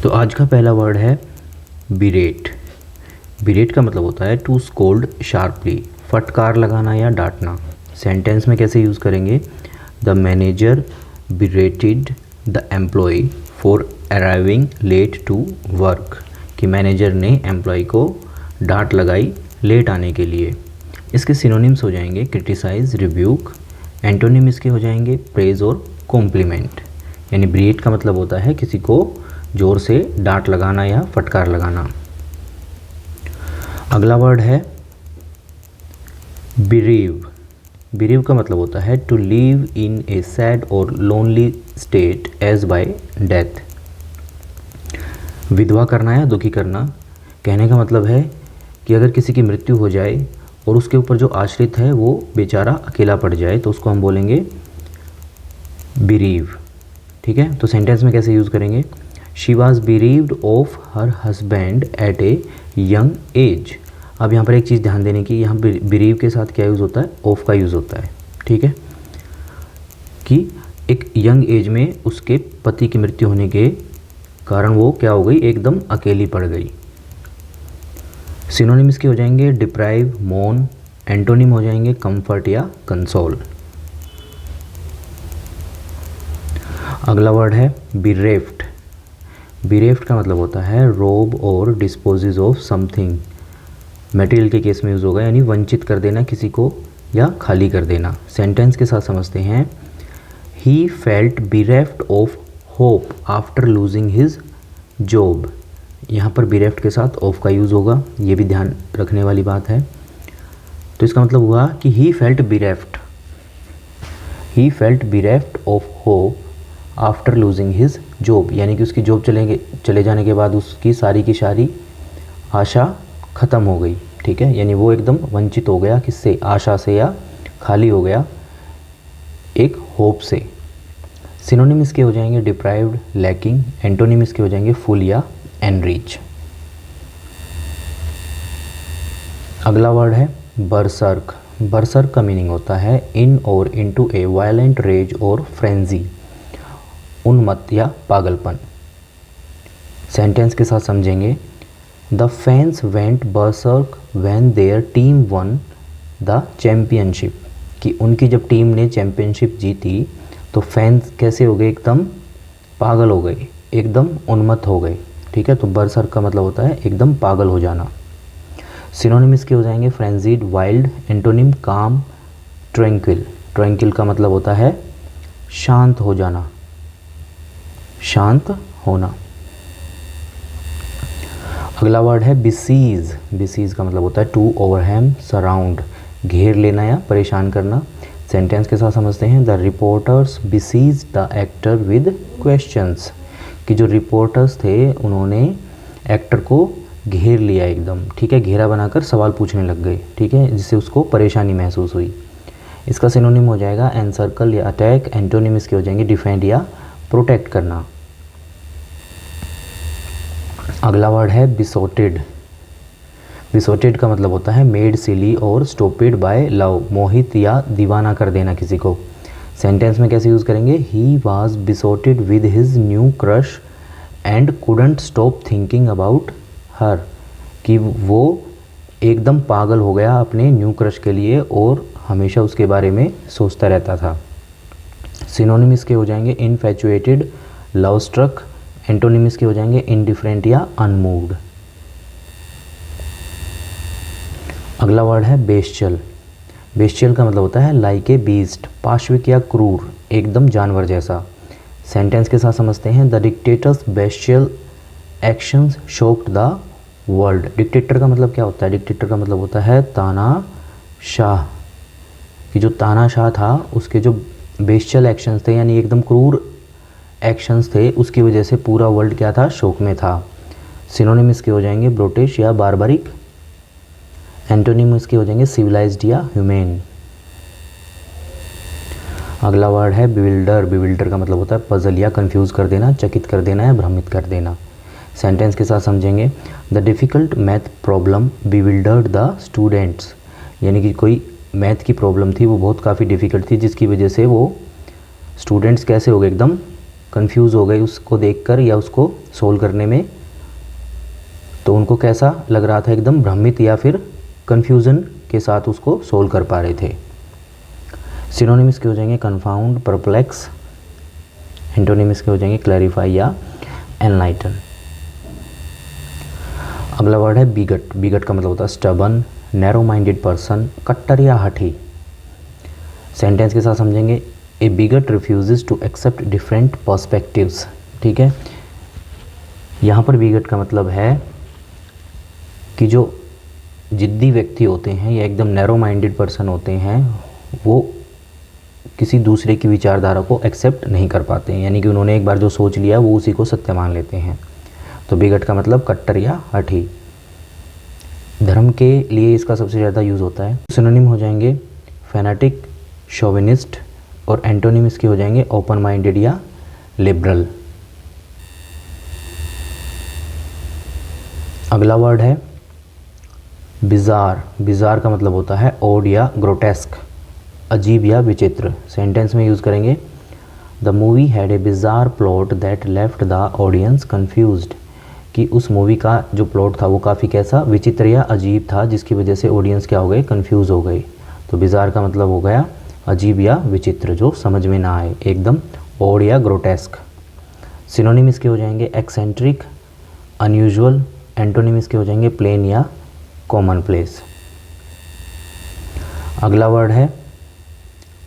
तो आज का पहला वर्ड है बिरेट। बिरेट का मतलब होता है टू स्कोल्ड शार्पली, फटकार लगाना या डांटना। सेंटेंस में कैसे यूज़ करेंगे? The manager berated the employee for arriving late to work, कि मैनेजर ने एम्प्लॉय को डांट लगाई लेट आने के लिए। इसके सिनोनिम्स हो जाएंगे क्रिटिसाइज, रिब्यूक। एंटोनिम इसके हो जाएंगे प्रेज और कॉम्प्लीमेंट। यानी बिरेट का मतलब होता है किसी को ज़ोर से डांट लगाना या फटकार लगाना। अगला वर्ड है बिरीव। बिरीव का मतलब होता है to live in a sad or lonely state as by death. विधवा करना या दुखी करना। कहने का मतलब है कि अगर किसी की मृत्यु हो जाए और उसके ऊपर जो आश्रित है वो बेचारा अकेला पड़ जाए तो उसको हम बोलेंगे बिरीव। ठीक है, तो सेंटेंस में कैसे यूज़ करेंगे? She was bereaved of her husband at a young age. अब यहाँ पर एक चीज़ ध्यान देने की, यहाँ बिरीव के साथ क्या यूज़ होता है? ऑफ का यूज़ होता है। ठीक है, कि एक यंग एज में उसके पति की मृत्यु होने के कारण वो क्या हो गई? एकदम अकेली पड़ गई। सिनोनिम इसके हो जाएंगे डिप्राइव, मोन। एंटोनिम हो जाएंगे कंफर्ट या कंसोल। अगला वर्ड है बिरेफ्ट। बिरेफ्ट का मतलब होता है रोब और डिस्पोजेज ऑफ समथिंग। मटेरियल के केस में यूज़ होगा, यानी वंचित कर देना किसी को या खाली कर देना। सेंटेंस के साथ समझते हैं। He felt bereft of hope after losing his job. यहाँ पर बिरेफ्ट के साथ ऑफ का यूज़ होगा, ये भी ध्यान रखने वाली बात है। तो इसका मतलब हुआ कि he felt bereft of hope after losing his job, यानी कि उसकी जॉब चले जाने के बाद उसकी सारी की सारी आशा ख़त्म हो गई। ठीक है, यानी वो एकदम वंचित हो गया किससे? आशा से, या खाली हो गया एक होप से। सिनोनिम इसके हो जाएंगे डिप्राइव्ड, लैकिंग। एंटोनिम इसके हो जाएंगे फुल या एनरिच। अगला वर्ड है बरसर्क। बरसर्क का मीनिंग होता है in or into a violent rage और फ्रेंजी, उन्मत्त या पागलपन। सेंटेंस के साथ समझेंगे। The fans went berserk when their team won the championship, कि उनकी जब टीम ने चैम्पियनशिप जीती तो फैंस कैसे हो गए? एकदम पागल हो गए, एकदम उन्मत्त हो गए। ठीक है, तो बरसर्क का मतलब होता है एकदम पागल हो जाना। सिनोनिम इसके हो जाएंगे फ्रेंजीड, वाइल्ड। एंटोनिम काम, ट्रैंक्विल। ट्रैंक्विल का मतलब होता है शांत हो जाना, शांत होना। अगला वर्ड है बिसीज। बिसीज का मतलब होता है टू ओवरहेम, सराउंड, घेर लेना या परेशान करना। सेंटेंस के साथ समझते हैं। The reporters besieged the actor with questions, कि जो रिपोर्टर्स थे उन्होंने एक्टर को घेर लिया एकदम। ठीक है, घेरा बनाकर सवाल पूछने लग गए। ठीक है, जिससे उसको परेशानी महसूस हुई। इसका सिनोनिम हो जाएगा एनसर्कल या अटैक। एंटोनिम इसके हो जाएंगे डिफेंड या प्रोटेक्ट करना। अगला वर्ड है बिसोटेड। बिसोटेड का मतलब होता है मेड सिली और स्टूपिड बाय लव, मोहित या दीवाना कर देना किसी को। सेंटेंस में कैसे यूज़ करेंगे? He was besotted with his new crush and couldn't stop thinking about her, कि वो एकदम पागल हो गया अपने न्यू क्रश के लिए और हमेशा उसके बारे में सोचता रहता था। सिनोनिम इसके हो जाएंगे इनफैचुएटेड, लव स्ट्रक। एंटोनिम इसके हो जाएंगे इनडिफरेंट या अनमूव्ड। अगला वर्ड है बेस्टियल। बेस्टियल का मतलब होता है लाइक ए बीस्ट, पाशविक या क्रूर, एकदम जानवर जैसा। सेंटेंस के साथ समझते हैं। The dictators bestial actions shocked the world. Dictator का मतलब क्या होता है? डिक्टेटर का मतलब होता है तानाशाह, कि जो तानाशाह था उसके जो बेस्टियल एक्शंस थे, यानी एकदम क्रूर एक्शंस थे, उसकी वजह से पूरा वर्ल्ड क्या था? शोक में था। सिनोनिम इसके हो जाएंगे ब्रोटिश या बारबरिक। एंटोनिम इसके हो जाएंगे सिविलाइज्ड या ह्यूमेन। अगला वर्ड है बिविल्डर। बिविल्डर का मतलब होता है पजल या कंफ्यूज कर देना, चकित कर देना या भ्रमित कर देना। सेंटेंस के साथ समझेंगे। The difficult math problem bewildered the students, यानी कि कोई मैथ की प्रॉब्लम थी, वो बहुत काफ़ी डिफ़िकल्ट थी, जिसकी वजह से वो स्टूडेंट्स कैसे हो गए? एकदम कंफ्यूज हो गए उसको देखकर या उसको सोल्व करने में, तो उनको कैसा लग रहा था, एकदम भ्रमित या फिर कंफ्यूजन के साथ उसको सोल्व कर पा रहे थे। सिनोनिम्स के हो जाएंगे कन्फाउंड, परप्लेक्स। एंटोनिम्स के हो जाएंगे क्लैरिफाई या एनलाइटन। अगला वर्ड है बिगट। बिगट का मतलब होता है स्टबन, नैरो माइंडेड पर्सन, कट्टर या हठी। सेंटेंस के साथ समझेंगे, a bigot refuses to accept different perspectives. ठीक है, यहाँ पर बिगट का मतलब है कि जो जिद्दी व्यक्ति होते हैं या एकदम नैरो माइंडेड पर्सन होते हैं, वो किसी दूसरे की विचारधारा को एक्सेप्ट नहीं कर पाते हैं, यानी कि उन्होंने एक बार जो सोच लिया वो उसी को सत्य मान लेते हैं। तो बिगट का मतलब कट्टर या हठी। धर्म के लिए इसका सबसे ज़्यादा यूज़ होता है। सिनोनिम हो जाएंगे फैनाटिक, शोविनिस्ट, और एंटोनिम इसके हो जाएंगे ओपन माइंडेड या लिबरल। अगला वर्ड है बिजार। बिजार का मतलब होता है ओड या ग्रोटेस्क, अजीब या विचित्र। सेंटेंस में यूज़ करेंगे, the movie had a bizarre plot that left the audience confused, कि उस मूवी का जो प्लॉट था वो काफ़ी कैसा, विचित्र या अजीब था, जिसकी वजह से ऑडियंस क्या हो गए, कन्फ्यूज़ हो गई। तो बिजार का मतलब हो गया अजीब या विचित्र, जो समझ में ना आए, एकदम ओड या ग्रोटेस्क। सिनोनिम इसके हो जाएंगे एक्सेंट्रिक, अनयूजुअल। एंटोनिम इसके हो जाएंगे प्लेन या कॉमन प्लेस। अगला वर्ड है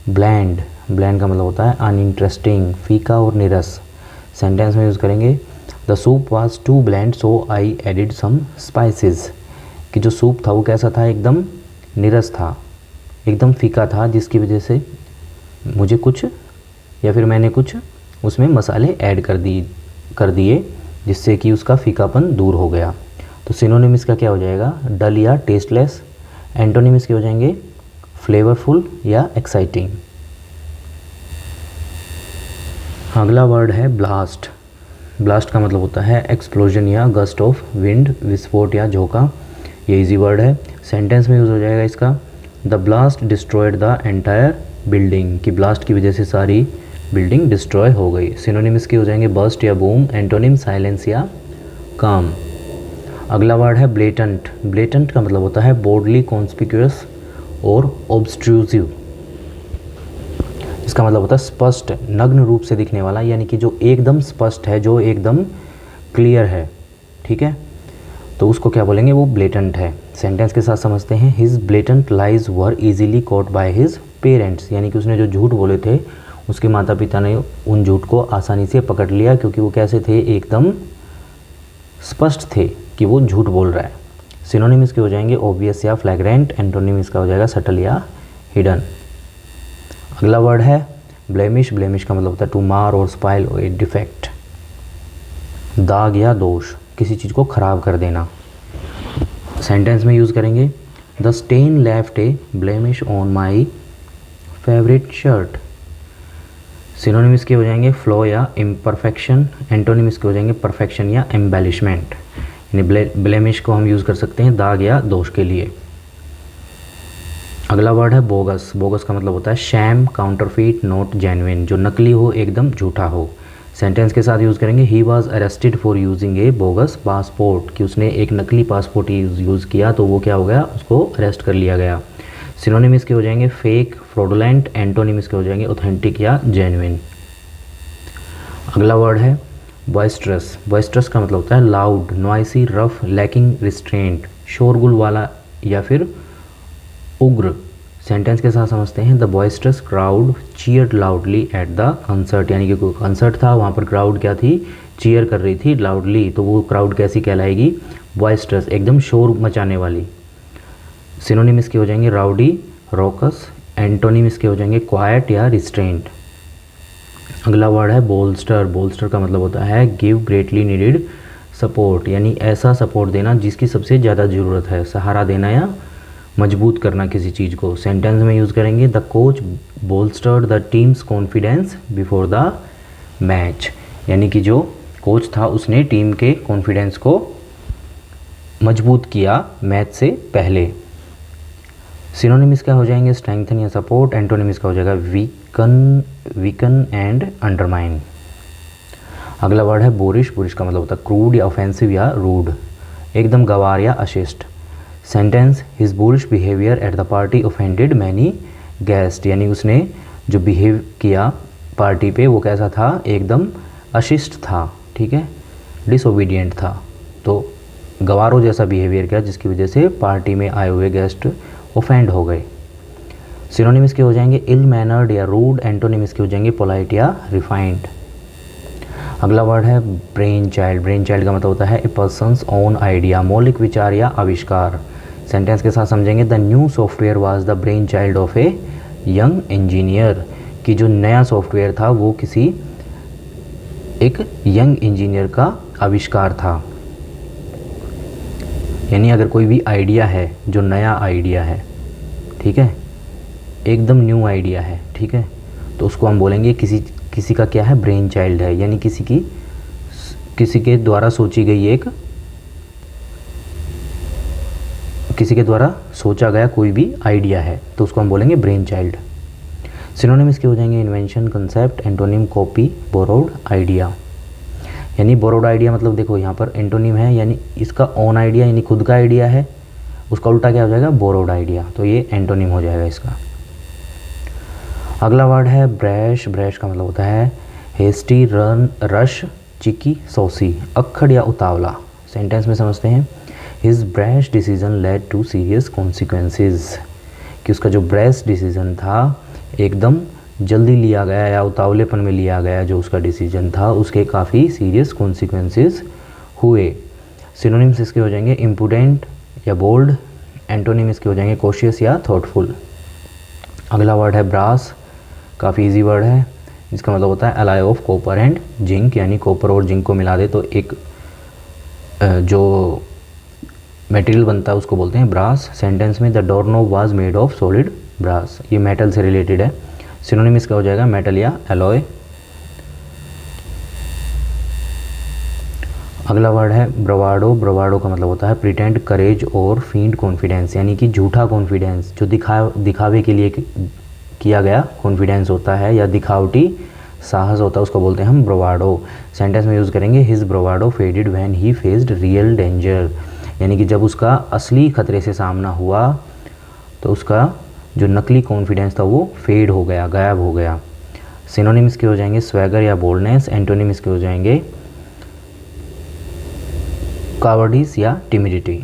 ब्लैंड। ब्लैंड का मतलब होता है अनइंटरेस्टिंग, फीका और नीरस। सेंटेंस में यूज़ करेंगे, the soup was too bland so I added some spices, कि जो सूप था वो कैसा था, एकदम नीरस था, एकदम फीका था, जिसकी वजह से मुझे कुछ या फिर मैंने कुछ उसमें मसाले ऐड कर दिए जिससे कि उसका फीकापन दूर हो गया। तो सिनोनिम इसका क्या हो जाएगा, डल या टेस्टलेस। एंटोनिम इसके हो जाएंगे फ्लेवरफुल या एक्साइटिंग। अगला वर्ड है ब्लास्ट। ब्लास्ट का मतलब होता है एक्सप्लोजन या गस्ट ऑफ विंड, विस्फोट या झोंका। ये इजी वर्ड है। सेंटेंस में यूज़ हो जाएगा इसका, the blast destroyed the entire building, कि ब्लास्ट की वजह से सारी बिल्डिंग डिस्ट्रॉय हो गई। सिनोनिम इसके हो जाएंगे बर्स्ट या बूम। एंटोनिम साइलेंस या काम। अगला वर्ड है ब्लेटेंट। ब्लेटेंट का मतलब होता है बोल्डली कॉन्स्पिक्यूअस और ऑब्स्ट्रूसिव। इसका मतलब होता है स्पष्ट, नग्न रूप से दिखने वाला, यानी कि जो एकदम स्पष्ट है, जो एकदम क्लियर है। ठीक है, तो उसको क्या बोलेंगे, वो ब्लेटेंट है। सेंटेंस के साथ समझते हैं, his blatant lies were easily caught by his parents, यानी कि उसने जो झूठ बोले थे उसके माता पिता ने उन झूठ को आसानी से पकड़ लिया, क्योंकि वो कैसे थे, एकदम स्पष्ट थे कि वो झूठ बोल रहा है। सिनोनिम इसके हो जाएंगे ऑब्वियस या फ्लैग्रेंट। एंटोनिम इसका हो जाएगा सटल या हिडन। अगला वर्ड है ब्लेमिश। ब्लेमिश का मतलब होता है टू मार और स्पाइल और ए डिफेक्ट, दाग या दोष, किसी चीज़ को ख़राब कर देना। सेंटेंस में यूज़ करेंगे, the stain left A blemish on my favourite shirt. Synonym इसके हो जाएंगे फ्लॉ या इम्परफेक्शन। एंटोनिम इसके हो जाएंगे परफेक्शन या एम्बेलिशमेंट, यानी ब्लेमिश को हम यूज़ कर सकते हैं दाग या दोष के लिए। अगला वर्ड है बोगस। बोगस का मतलब होता है शैम, काउंटरफीट, नॉट जेन्युइन, जो नकली हो, एकदम झूठा हो। सेंटेंस के साथ यूज़ करेंगे, he was arrested for using A bogus passport, कि उसने एक नकली पासपोर्ट यूज़ किया तो वो क्या हो गया, उसको अरेस्ट कर लिया गया। सिनोनिम इसके हो जाएंगे फेक, फ्रॉडुलेंट। एंटोनिम इसके हो जाएंगे ऑथेंटिक या जेन्युइन। अगला वर्ड है बॉइस्ट्रस। बॉइस्ट्रस का मतलब होता है loud, noisy, rough, lacking restraint, शोरगुल वाला या फिर उग्र। सेंटेंस के साथ समझते हैं, the boisterous crowd cheered loudly at the concert, यानी कि कोई कंसर्ट था, वहाँ पर क्राउड क्या थी, चीयर कर रही थी लाउडली, तो वो क्राउड कैसी कहलाएगी, बॉइस्ट्रस, एकदम शोर मचाने वाली। सिनोनिम इसके हो जाएंगे राउडी, रॉकस। एंटोनिम इसके हो जाएंगे क्वाइट या रिस्ट्रेंट। अगला वर्ड है बोल्स्टर। बोल्स्टर का मतलब होता है गिव ग्रेटली नीडेड सपोर्ट, यानी ऐसा सपोर्ट देना जिसकी सबसे ज़्यादा ज़रूरत है, सहारा देना या मजबूत करना किसी चीज़ को। सेंटेंस में यूज़ करेंगे, the coach bolstered the team's confidence before the match, यानी कि जो कोच था उसने टीम के कॉन्फिडेंस को मजबूत किया मैच से पहले। सिनोनिम इसका हो जाएंगे स्ट्रेंथन या सपोर्ट। एंटोनिम इसका हो जाएगा वीकन एंड अंडरमाइन। अगला वर्ड है बोरिश। बोरिश का मतलब होता है क्रूड या ऑफेंसिव या रूड, एकदम गवार या अशिष्ट। Sentence, his Boris behaviour at the party offended many guest, यानी उसने जो बिहेव किया पार्टी पे वो कैसा था, एकदम अशिष्ट था, ठीक है, डिसोबीडियंट था। तो गवारों जैसा बिहेवियर किया जिसकी वजह से पार्टी में आए हुए गेस्ट ऑफेंड हो गए। सिनोनिम्स के हो जाएंगे इल मैनर्ड या रूड, एंटोनिम्स के हो जाएंगे पोलाइट या रिफाइंड। अगला वर्ड है ब्रेन चाइल्ड। ब्रेन चाइल्ड का मतलब होता है ए पर्सन्स ओन आइडिया, मौलिक विचार या आविष्कार। सेंटेंस के साथ समझेंगे, the new software was the brain child of a young engineer, कि जो नया सॉफ्टवेयर था वो किसी एक यंग इंजीनियर का आविष्कार था। यानी अगर कोई भी आइडिया है जो नया आइडिया है, ठीक है, एकदम न्यू आइडिया है, ठीक है, तो उसको हम बोलेंगे किसी का क्या है, ब्रेन चाइल्ड है, यानी किसी के द्वारा सोची गई किसी के द्वारा सोचा गया कोई भी आइडिया है, तो उसको हम बोलेंगे ब्रेन चाइल्ड। सिनोनिम इसके हो जाएंगे invention, concept, antonym, copy, borrowed, idea. यानी बोरोड आइडिया मतलब देखो यहाँ पर एंटोनिम है, यानी इसका ओन आइडिया यानी खुद का आइडिया है, उसका उल्टा क्या हो जाएगा, बोरोड आइडिया, तो ये एंटोनिम हो जाएगा इसका। अगला वर्ड है ब्रैश। ब्रैश का मतलब होता है hasty, run, rush, cheeky, saucy, अक्खड़ या उतावला। सेंटेंस में समझते हैं, his brash decision led to serious consequences, कि उसका जो ब्रैश डिसीजन था एकदम जल्दी लिया गया या उतावलेपन में लिया गया, जो उसका डिसीजन था उसके काफ़ी सीरियस कॉन्सिक्वेंसेस हुए। सिनोनिम्स इसके हो जाएंगे इम्प्रूडेंट या बोल्ड, एंटोनिम इसके हो जाएंगे कॉशियस या थॉटफुल। अगला वर्ड है ब्रास। काफ़ी इजी वर्ड है, इसका मतलब होता है alloy of copper and zinc, यानी कॉपर और जिंक को मिला दे तो एक जो मटेरियल बनता है उसको बोलते हैं ब्रास। सेंटेंस में the door knob was made of solid brass, ये मेटल से रिलेटेड है। सिनोनिम इसका हो जाएगा मेटल या एलॉय। अगला वर्ड है ब्रवाडो। ब्रवाडो का मतलब होता है प्रिटेंड, करेज और फील्ड कॉन्फिडेंस, यानी कि झूठा कॉन्फिडेंस, जो दिखावे के लिए किया गया कॉन्फिडेंस होता है या दिखावटी साहस होता है, उसको बोलते हैं हम ब्रवाडो। सेंटेंस में यूज़ करेंगे his ब्रवाडो faded when he faced real danger, यानी कि जब उसका असली खतरे से सामना हुआ तो उसका जो नकली कॉन्फिडेंस था वो फेड हो गया, गायब हो गया। सिनोनिम इसके हो जाएंगे स्वैगर या बोल्डनेस, एंटोनिम इसके हो जाएंगे कावर्डिस या टिमिडिटी।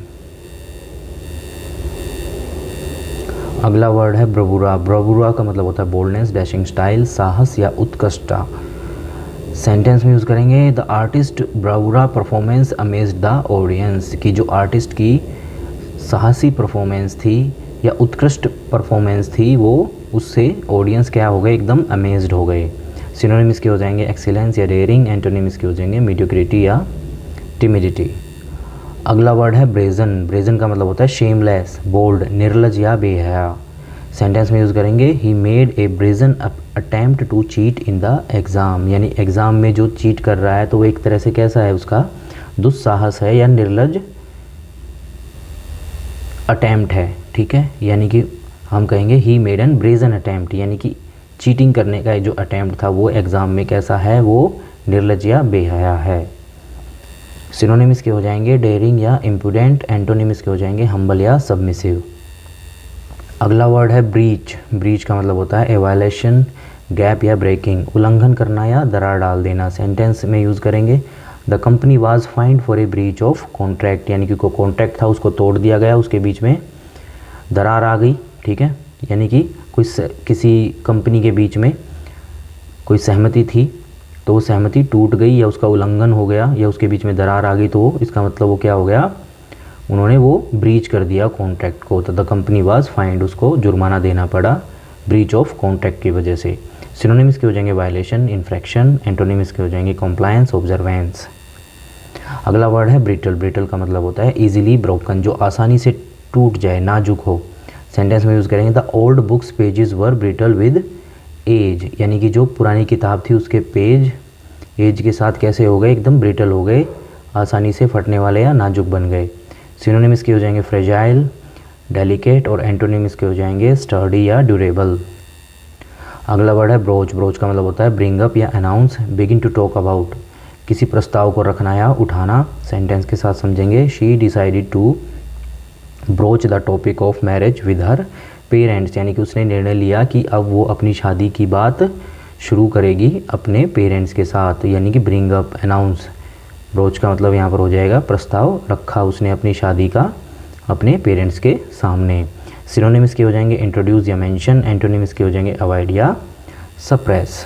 अगला वर्ड है ब्रवुरा। ब्रवुरा का मतलब होता है बोल्डनेस, डैशिंग स्टाइल, साहस या उत्कृष्टता। सेंटेंस में यूज़ करेंगे the artist bravura performance amazed the audience, कि जो आर्टिस्ट की साहसी परफॉर्मेंस थी या उत्कृष्ट परफॉर्मेंस थी वो उससे ऑडियंस क्या हो गए, एकदम अमेज्ड हो गए। सिनोनिम इसके हो जाएंगे एक्सीलेंस या डेयरिंग, एंटोनिम इसके हो जाएंगे मीडियोक्रिटी या टिमिडिटी। अगला वर्ड है ब्रेजन। ब्रेजन का मतलब होता है शेमलेस, बोल्ड, निर्लज या बेहया। सेंटेंस में यूज़ करेंगे he made a brazen attempt to cheat in the exam, यानी एग्ज़ाम में जो चीट कर रहा है तो वो एक तरह से कैसा है, उसका दुस्साहस है या निर्लज अटेम्प्ट है, ठीक है। यानी कि हम कहेंगे he made an brazen attempt, यानी कि चीटिंग करने का जो अटेम्प्ट था वो एग्ज़ाम में कैसा है, वो निर्लज या बेहया है। सिनोनिम इसके हो जाएंगे डेयरिंग या इम्प्रूडेंट, एंटोनिम इसके हो जाएंगे हम्बल या सबमिसिव। अगला वर्ड है ब्रीच। ब्रीच का मतलब होता है ए वायलेशन, गैप या ब्रेकिंग, उल्लंघन करना या दरार डाल देना। सेंटेंस में यूज़ करेंगे the company was find for a breach of contract, यानी कि कोई कॉन्ट्रैक्ट था उसको तोड़ दिया गया, उसके बीच में दरार आ गई, ठीक है। यानी कि किसी कंपनी के बीच में कोई सहमति थी तो वो सहमति टूट गई या उसका उल्लंघन हो गया या उसके बीच में दरार आ गई, तो इसका मतलब वो क्या हो गया, उन्होंने वो ब्रीच कर दिया कॉन्ट्रैक्ट को, तो द कंपनी वाज फाइंड, उसको जुर्माना देना पड़ा ब्रीच ऑफ कॉन्ट्रैक्ट की वजह से। सिनोनिम इसके हो जाएंगे वायलेशन, इन्फ्रैक्शन, एंटोनिम इसके हो जाएंगे कॉम्प्लायंस, ऑब्जर्वेंस। अगला वर्ड है ब्रिटल। ब्रिटल का मतलब होता है ईजिली ब्रोकन, जो आसानी से टूट जाए, नाजुक हो। सेंटेंस में यूज़ करेंगे the old books pages were brittle with age, यानी कि जो पुरानी किताब थी उसके पेज एज के साथ कैसे हो गए, एकदम ब्रिटल हो गए, आसानी से फटने वाले या नाजुक बन गए। सिनोनिम इसके हो जाएंगे फ्रेजाइल, डेलिकेट और एंटोनिम इसके हो जाएंगे स्टर्डी या ड्यूरेबल। अगला वर्ड है ब्रोच। ब्रोच का मतलब होता है ब्रिंग अप या announce, begin to talk about, किसी प्रस्ताव को रखना या उठाना, सेंटेंस के साथ समझेंगे। She decided to broach the topic of marriage with her parents, यानी कि उसने निर्णय लिया कि अब वो अपनी शादी की बात शुरू करेगी अपने पेरेंट्स के साथ, यानी कि ब्रिंग अप, अनाउंस। ब्रोच का मतलब यहाँ पर हो जाएगा प्रस्ताव रखा उसने अपनी शादी का अपने पेरेंट्स के सामने। सिनोनिम्स के हो जाएंगे इंट्रोड्यूस या मेंशन, एंटोनिम्स के हो जाएंगे अवॉइड या सप्रेस।